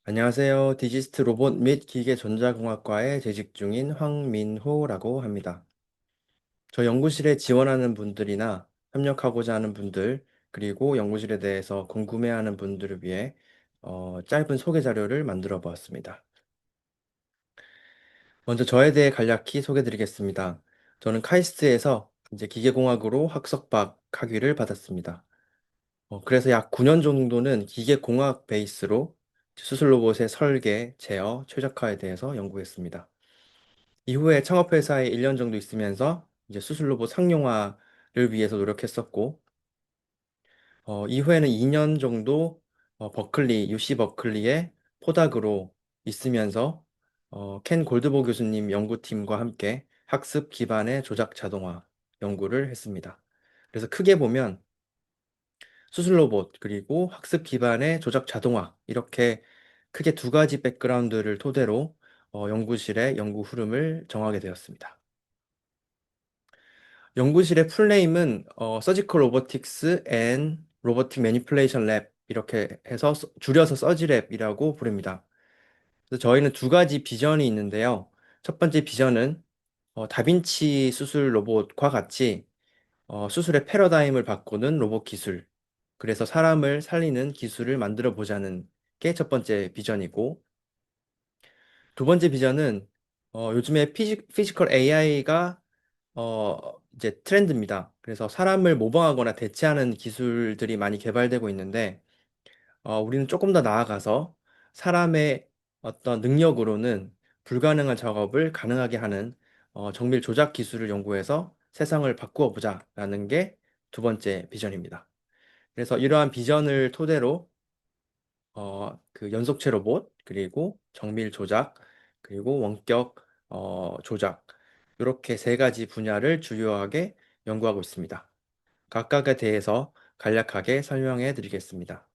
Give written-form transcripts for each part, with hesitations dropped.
안녕하세요. 디지스트 로봇 및 기계전자공학과에 재직 중인 황민호라고 합니다. 저 연구실에 지원하는 분들이나 협력하고자 하는 분들, 그리고 연구실에 대해서 궁금해하는 분들을 위해 짧은 소개 자료를 만들어 보았습니다. 먼저 저에 대해 간략히 소개 드리겠습니다. 저는 카이스트에서 이제 기계공학으로 학석박 학위를 받았습니다. 그래서 약 9년 정도는 기계공학 베이스로 수술 로봇의 설계, 제어, 최적화에 대해서 연구했습니다. 이후에 창업회사에 1년 정도 있으면서 이제 수술 로봇 상용화를 위해서 노력했었고, 이후에는 2년 정도 UC 버클리의 포닥으로 있으면서 켄 골드보 교수님 연구팀과 함께 학습 기반의 조작 자동화 연구를 했습니다. 그래서 크게 보면 수술 로봇, 그리고 학습 기반의 조작 자동화, 이렇게 크게 두 가지 백그라운드를 토대로 연구실의 연구 흐름을 정하게 되었습니다. 연구실의 풀네임은 서지컬 로보틱스 앤 로보틱 매니플레이션 랩 이렇게 해서 줄여서 서지랩이라고 부릅니다. 그래서 저희는 두 가지 비전이 있는데요. 첫 번째 비전은 다빈치 수술 로봇과 같이 수술의 패러다임을 바꾸는 로봇 기술, 그래서 사람을 살리는 기술을 만들어 보자는 게 첫 번째 비전이고, 두 번째 비전은 요즘에 피지컬 AI가 이제 트렌드입니다. 그래서 사람을 모방하거나 대체하는 기술들이 많이 개발되고 있는데, 우리는 조금 더 나아가서 사람의 어떤 능력으로는 불가능한 작업을 가능하게 하는 정밀 조작 기술을 연구해서 세상을 바꾸어 보자라는 게 두 번째 비전입니다. 그래서 이러한 비전을 토대로 그 연속체 로봇, 그리고 정밀 조작, 그리고 원격 조작, 이렇게 세 가지 분야를 주요하게 연구하고 있습니다. 각각에 대해서 간략하게 설명해 드리겠습니다.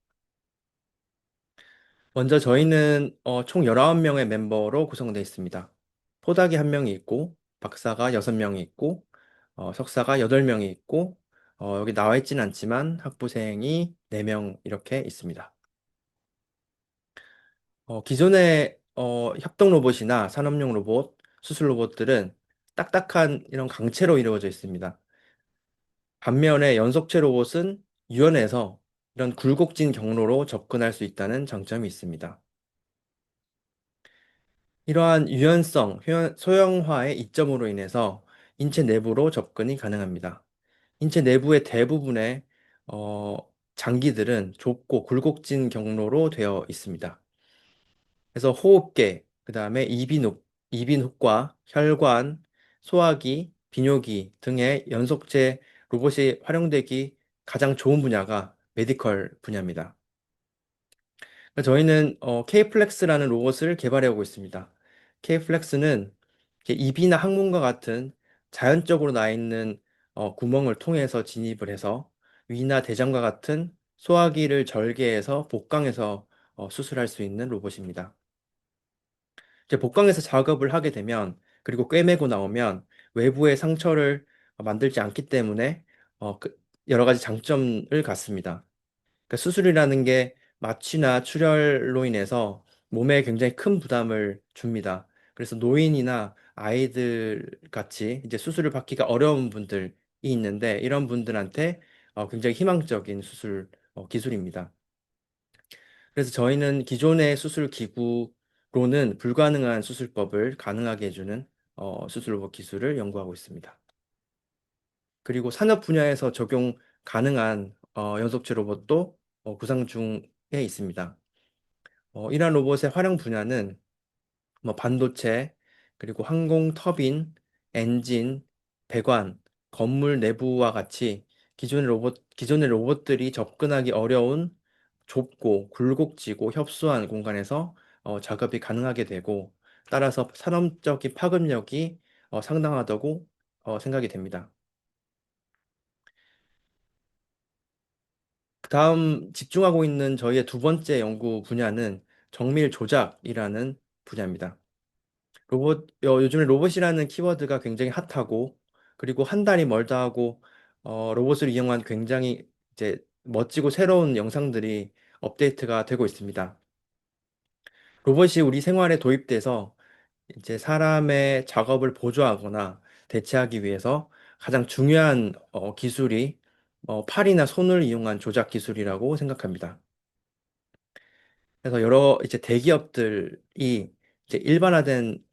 먼저 저희는 총 19명의 멤버로 구성되어 있습니다. 포닥이 1명이 있고, 박사가 6명이 있고, 석사가 8명이 있고, 여기 나와 있진 않지만 학부생이 4명 이렇게 있습니다. 기존의 협동 로봇이나 산업용 로봇, 수술 로봇들은 딱딱한 이런 강체로 이루어져 있습니다. 반면에 연속체 로봇은 유연해서 이런 굴곡진 경로로 접근할 수 있다는 장점이 있습니다. 이러한 유연성, 소형화의 이점으로 인해서 인체 내부로 접근이 가능합니다. 인체 내부의 대부분의 어, 장기들은 좁고 굴곡진 경로로 되어 있습니다. 그래서 호흡계, 그 다음에 이빈혹과 혈관, 소화기, 비뇨기 등의 연속체 로봇이 활용되기 가장 좋은 분야가 메디컬 분야입니다. 저희는 K플렉스라는 로봇을 개발해오고 있습니다. K플렉스는 입이나 항문과 같은 자연적으로 나 있는 구멍을 통해서 진입을 해서 위나 대장과 같은 소화기를 절개해서 복강해서 수술할 수 있는 로봇입니다. 이제 복강에서 작업을 하게 되면, 그리고 꿰매고 나오면 외부의 상처를 만들지 않기 때문에 여러 가지 장점을 갖습니다. 그러니까 수술이라는 게 마취나 출혈로 인해서 몸에 굉장히 큰 부담을 줍니다. 그래서 노인이나 아이들 같이 이제 수술을 받기가 어려운 분들이 있는데, 이런 분들한테 굉장히 희망적인 수술 기술입니다. 그래서 저희는 기존의 수술 기구로는 불가능한 수술법을 가능하게 해주는 수술 로봇 기술을 연구하고 있습니다. 그리고 산업 분야에서 적용 가능한 연속체 로봇도 구상 중에 있습니다. 이러한 로봇의 활용 분야는 뭐 반도체, 그리고 항공 터빈, 엔진, 배관, 건물 내부와 같이 기존의 로봇들이 접근하기 어려운 좁고 굴곡지고 협소한 공간에서 작업이 가능하게 되고, 따라서 산업적인 파급력이 상당하다고 생각이 됩니다. 다음 집중하고 있는 저희의 두 번째 연구 분야는 정밀 조작이라는 분야입니다. 요즘에 로봇이라는 키워드가 굉장히 핫하고, 그리고 한 달이 멀다 하고, 로봇을 이용한 굉장히 이제 멋지고 새로운 영상들이 업데이트가 되고 있습니다. 로봇이 우리 생활에 도입돼서 이제 사람의 작업을 보조하거나 대체하기 위해서 가장 중요한 기술이 팔이나 손을 이용한 조작 기술이라고 생각합니다. 그래서 여러 이제 대기업들이 이제 일반화된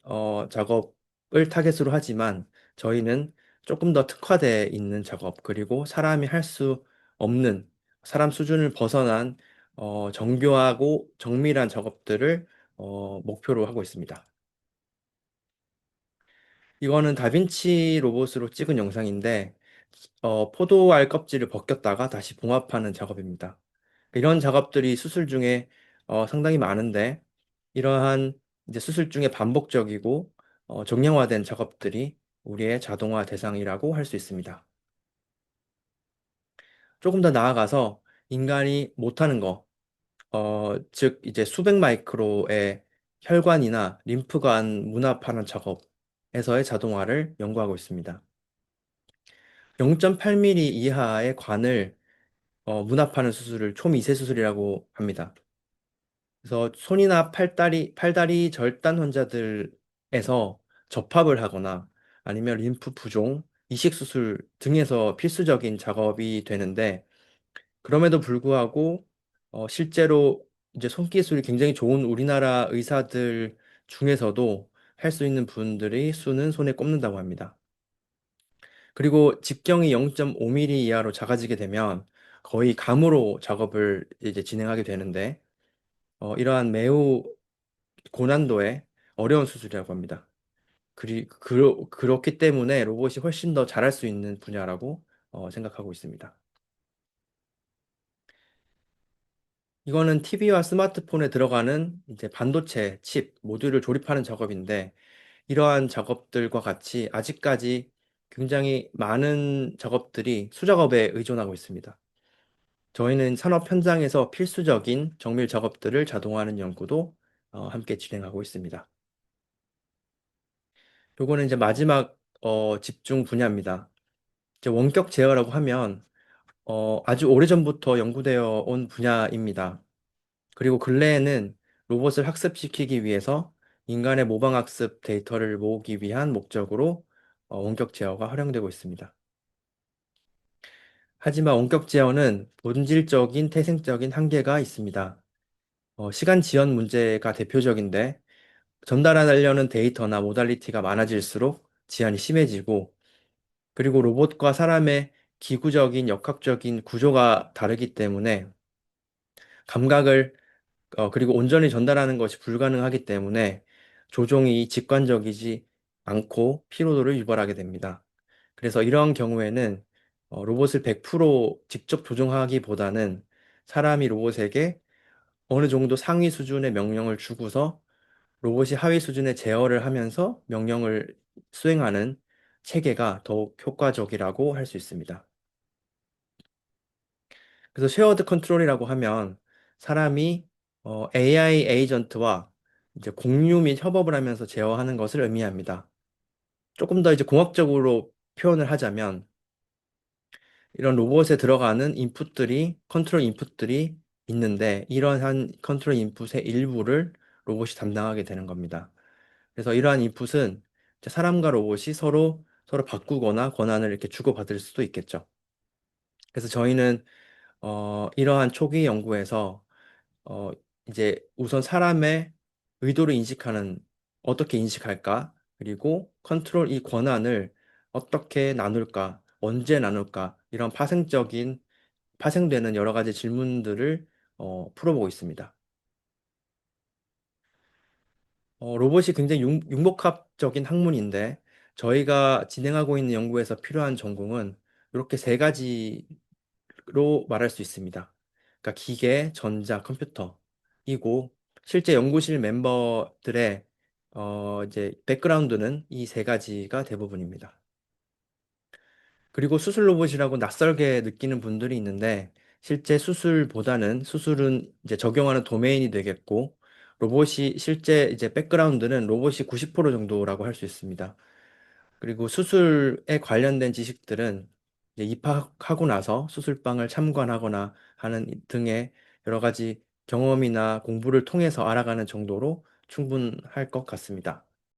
작업을 타겟으로 하지만 저희는 조금 더 특화되어 있는 작업 그리고 사람이 할 수 없는 사람 수준을 벗어난 정교하고 정밀한 작업들을 목표로 하고 있습니다. 이거는 다빈치 로봇으로 찍은 영상인데 포도알 껍질을 벗겼다가 다시 봉합하는 작업입니다. 이런 작업들이 수술 중에 상당히 많은데 이러한 이제 수술 중에 반복적이고 정량화된 작업들이 우리의 자동화 대상이라고 할 수 있습니다. 조금 더 나아가서 인간이 못하는 거, 즉 이제 수백 마이크로의 혈관이나 림프관 문합하는 작업에서의 자동화를 연구하고 있습니다. 0.8mm 이하의 관을 문합하는 수술을 초미세 수술이라고 합니다. 그래서 손이나 팔다리 절단 환자들에서 접합을 하거나 아니면 림프 부종, 이식 수술 등에서 필수적인 작업이 되는데 그럼에도 불구하고 실제로 이제 손기술이 굉장히 좋은 우리나라 의사들 중에서도 할 수 있는 분들이 수는 손에 꼽는다고 합니다. 그리고 직경이 0.5mm 이하로 작아지게 되면 거의 감으로 작업을 이제 진행하게 되는데 이러한 매우 고난도의 어려운 수술이라고 합니다. 그렇기 때문에 로봇이 훨씬 더 잘할 수 있는 분야라고 생각하고 있습니다. 이거는 TV와 스마트폰에 들어가는 이제 반도체 칩 모듈을 조립하는 작업인데 이러한 작업들과 같이 아직까지 굉장히 많은 작업들이 수작업에 의존하고 있습니다. 저희는 산업 현장에서 필수적인 정밀 작업들을 자동화하는 연구도 함께 진행하고 있습니다. 요거는 이제 마지막 집중 분야입니다. 이제 원격 제어라고 하면 아주 오래전부터 연구되어 온 분야입니다. 그리고 근래에는 로봇을 학습시키기 위해서 인간의 모방학습 데이터를 모으기 위한 목적으로 원격 제어가 활용되고 있습니다. 하지만 원격 제어는 본질적인 태생적인 한계가 있습니다. 시간 지연 문제가 대표적인데 전달하려는 데이터나 모달리티가 많아질수록 지연이 심해지고 그리고 로봇과 사람의 기구적인 역학적인 구조가 다르기 때문에 감각을 그리고 온전히 전달하는 것이 불가능하기 때문에 조종이 직관적이지 않고 피로도를 유발하게 됩니다. 그래서 이러한 경우에는 로봇을 100% 직접 조종하기보다는 사람이 로봇에게 어느 정도 상위 수준의 명령을 주고서 로봇이 하위 수준의 제어를 하면서 명령을 수행하는 체계가 더욱 효과적이라고 할 수 있습니다. 그래서 쉐어드 컨트롤이라고 하면 사람이 AI 에이전트와 이제 공유 및 협업을 하면서 제어하는 것을 의미합니다. 조금 더 이제 공학적으로 표현을 하자면 이런 로봇에 들어가는 컨트롤 인풋들이 있는데 이러한 컨트롤 인풋의 일부를 로봇이 담당하게 되는 겁니다. 그래서 이러한 인풋은 이제 사람과 로봇이 서로 바꾸거나 권한을 이렇게 주고받을 수도 있겠죠. 그래서 저희는 이러한 초기 연구에서 어, 이제 우선 사람의 의도를 어떻게 인식할까? 그리고 컨트롤 이 권한을 어떻게 나눌까? 언제 나눌까? 이런 파생되는 여러 가지 질문들을 풀어보고 있습니다. 로봇이 굉장히 융복합적인 학문인데 저희가 진행하고 있는 연구에서 필요한 전공은 이렇게 세 가지로 말할 수 있습니다. 그러니까 기계, 전자, 컴퓨터이고 실제 연구실 멤버들의 이제 백그라운드는 이 세 가지가 대부분입니다. 그리고 수술 로봇이라고 낯설게 느끼는 분들이 있는데 실제 수술은 이제 적용하는 도메인이 되겠고 로봇이 실제 이제 백그라운드는 로봇이 90% 정도라고 할 수 있습니다. 그리고 수술에 관련된 지식들은 이제 입학하고 나서 수술방을 참관하거나 하는 등의 여러 가지 경험이나 공부를 통해서 알아가는 정도로 충분할 것 같습니다.